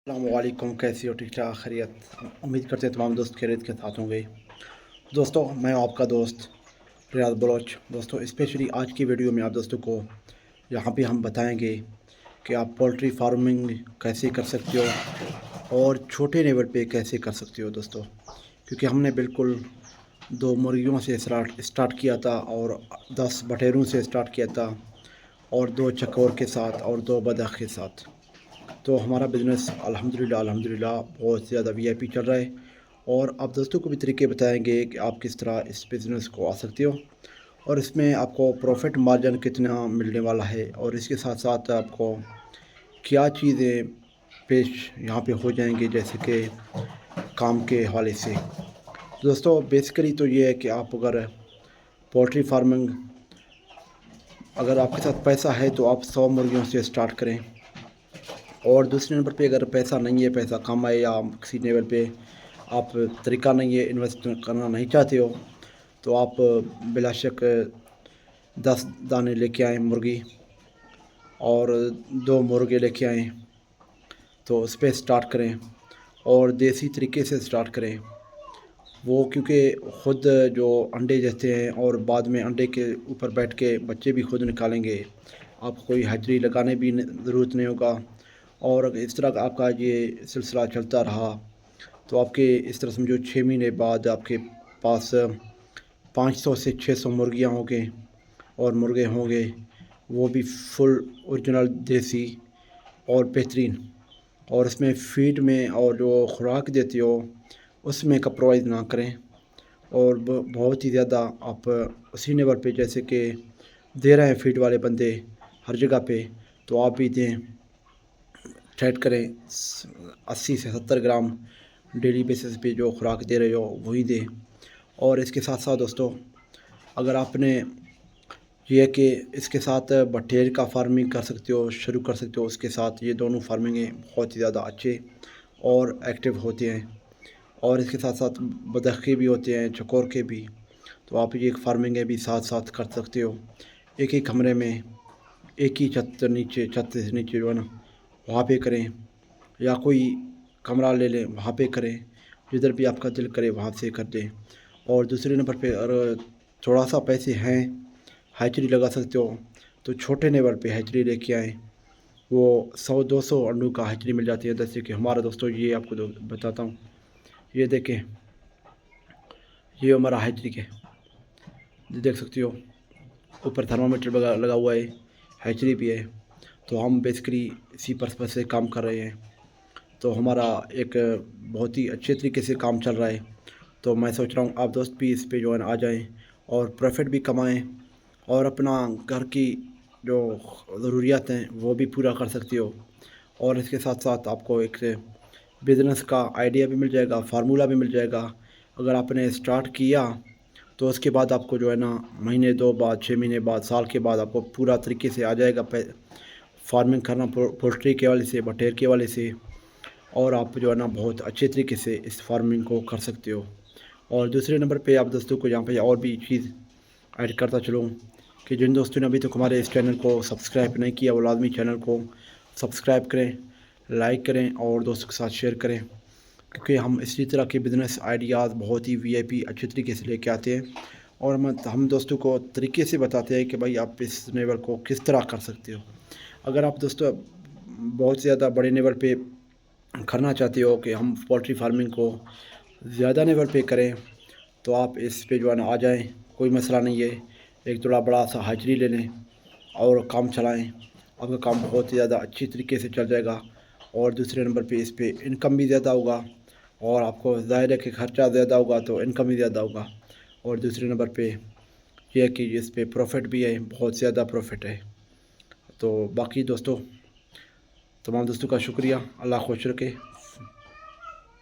अलैक्म, कैसी हो? ठीक ठाक खैरियत? उम्मीद करते हैं तमाम दोस्त खैरियत के साथ होंगे। दोस्तों, मैं हूं आपका दोस्त रियाज बलोच। दोस्तों, स्पेशली आज की वीडियो में आप दोस्तों को यहाँ पे हम बताएंगे कि आप पोल्ट्री फार्मिंग कैसे कर सकते हो और छोटे लेवल पे कैसे कर सकते हो दोस्तों। क्योंकि हमने बिल्कुल 2 मुर्गियों से स्टार्ट किया था और 10 बटेरों से स्टार्ट किया था और 2 चकोर के साथ और 2 बतख के साथ। तो हमारा बिज़नेस अल्हम्दुलिल्लाह बहुत ज़्यादा वीआईपी चल रहा है। और आप दोस्तों को भी तरीके बताएंगे कि आप किस तरह इस बिज़नेस को आ सकते हो और इसमें आपको प्रॉफिट मार्जिन कितना मिलने वाला है और इसके साथ साथ आपको क्या चीज़ें पेश यहाँ पे हो जाएंगी, जैसे कि काम के हवाले से। दोस्तों, बेसिकली तो ये है कि आप अगर पोल्ट्री फार्मिंग, अगर आपके साथ पैसा है तो आप 100 मुर्गियों से स्टार्ट करें। और दूसरे नंबर पे अगर पैसा नहीं है, पैसा कम है या किसी लेवल पे आप तरीका नहीं है, इन्वेस्ट करना नहीं चाहते हो, तो आप बिलाशक 10 दाने लेके आएँ मुर्गी और 2 मुर्गे लेके आएँ, तो उस पर स्टार्ट करें और देसी तरीके से स्टार्ट करें। वो क्योंकि ख़ुद जो अंडे देते हैं और बाद में अंडे के ऊपर बैठ के बच्चे भी खुद निकालेंगे, आपको कोई हाजरी लगाने भी ज़रूरत नहीं होगा। और अगर इस तरह का आपका ये सिलसिला चलता रहा तो आपके इस तरह समझो 6 महीने बाद आपके पास 500 से 600 मुर्गियाँ होंगे और मुर्गे होंगे, वो भी फुल ओरिजिनल देसी और बेहतरीन। और इसमें फ़ीड में और जो खुराक देते हो उसमें कम्प्रोमाइज़ ना करें। और बहुत ही ज़्यादा आप उसी लेवल पे जैसे कि दे रहे हैं फीड वाले बंदे हर जगह पे, तो आप भी दें। ट्रेड करें 80 से 70 ग्राम डेली बेसिस पे जो खुराक दे रहे हो वही दें। और इसके साथ साथ दोस्तों, अगर आपने ये है कि इसके साथ बटेर का फार्मिंग कर सकते हो, शुरू कर सकते हो। उसके साथ ये दोनों फार्मिंगें बहुत ही ज़्यादा अच्छे और एक्टिव होते हैं। और इसके साथ साथ बतख के भी होते हैं, चकोर के भी। तो आप ये फार्मिंगें भी साथ साथ कर सकते हो, एक ही कमरे में, एक ही छत से नीचे जो है ना, वहाँ पे करें, या कोई कमरा ले लें वहाँ पे करें, जिधर भी आपका दिल करे वहाँ से कर दें। और दूसरे नंबर पे अगर थोड़ा सा पैसे हैं, हैचरी लगा सकते हो, तो छोटे लेवल पे हैचरी लेके आएँ। वो 100-200 अंडों का हैचरी मिल जाती है। जैसे कि हमारा दोस्तों, ये आपको बताता हूँ, ये देखें, ये हमारा हैचरी के देख सकते हो, ऊपर थर्मामीटर लगा हुआ है, हैचरी भी है। तो हम बेसिकली इसी पर्पज़ से काम कर रहे हैं। तो हमारा एक बहुत ही अच्छे तरीके से काम चल रहा है। तो मैं सोच रहा हूँ आप दोस्त भी इस पे जो है ना आ जाएँ और प्रॉफिट भी कमाएँ और अपना घर की जो ज़रूरियात हैं वो भी पूरा कर सकते हो। और इसके साथ साथ आपको एक बिज़नेस का आइडिया भी मिल जाएगा, फार्मूला भी मिल जाएगा। अगर आपने स्टार्ट किया तो उसके बाद आपको जो है ना, महीने 2 बाद, 6 महीने बाद, साल के बाद आपको पूरा तरीके से आ जाएगा फार्मिंग करना, पोल्ट्री के वाले से, बटेर के वाले से। और आप जो है ना बहुत अच्छे तरीके से इस फार्मिंग को कर सकते हो। और दूसरे नंबर पे आप दोस्तों को यहाँ पे और भी चीज़ ऐड करता चलूँ कि जिन दोस्तों ने अभी तक हमारे इस चैनल को सब्सक्राइब नहीं किया, वो लाजमी चैनल को सब्सक्राइब करें, लाइक करें और दोस्तों के साथ शेयर करें। क्योंकि हम इसी तरह के बिज़नेस आइडियाज़ बहुत ही वीआईपी अच्छे तरीके से लेके आते हैं और हम दोस्तों को तरीके से बताते हैं कि भाई आप इस लेवल को किस तरह कर सकते हो। अगर आप दोस्तों बहुत ज़्यादा बड़े लेवल पे करना चाहते हो कि हम पोल्ट्री फार्मिंग को ज़्यादा लेवल पे करें, तो आप इस पे जो है ना आ जाएँ, कोई मसला नहीं है। एक थोड़ा बड़ा सा हाजरी ले लें और काम चलाएँ, आपका काम बहुत ही ज़्यादा अच्छी तरीके से चल जाएगा। और दूसरे नंबर पे इस पे इनकम भी ज़्यादा होगा और आपको ज़ाहिर है कि ख़र्चा ज़्यादा होगा तो इनकम भी ज़्यादा होगा। और दूसरे नंबर पे ये है कि इस पे प्रॉफिट भी है, बहुत ज़्यादा प्रॉफिट है। तो बाकी दोस्तों, तमाम दोस्तों का शुक्रिया। अल्लाह खुश रखे।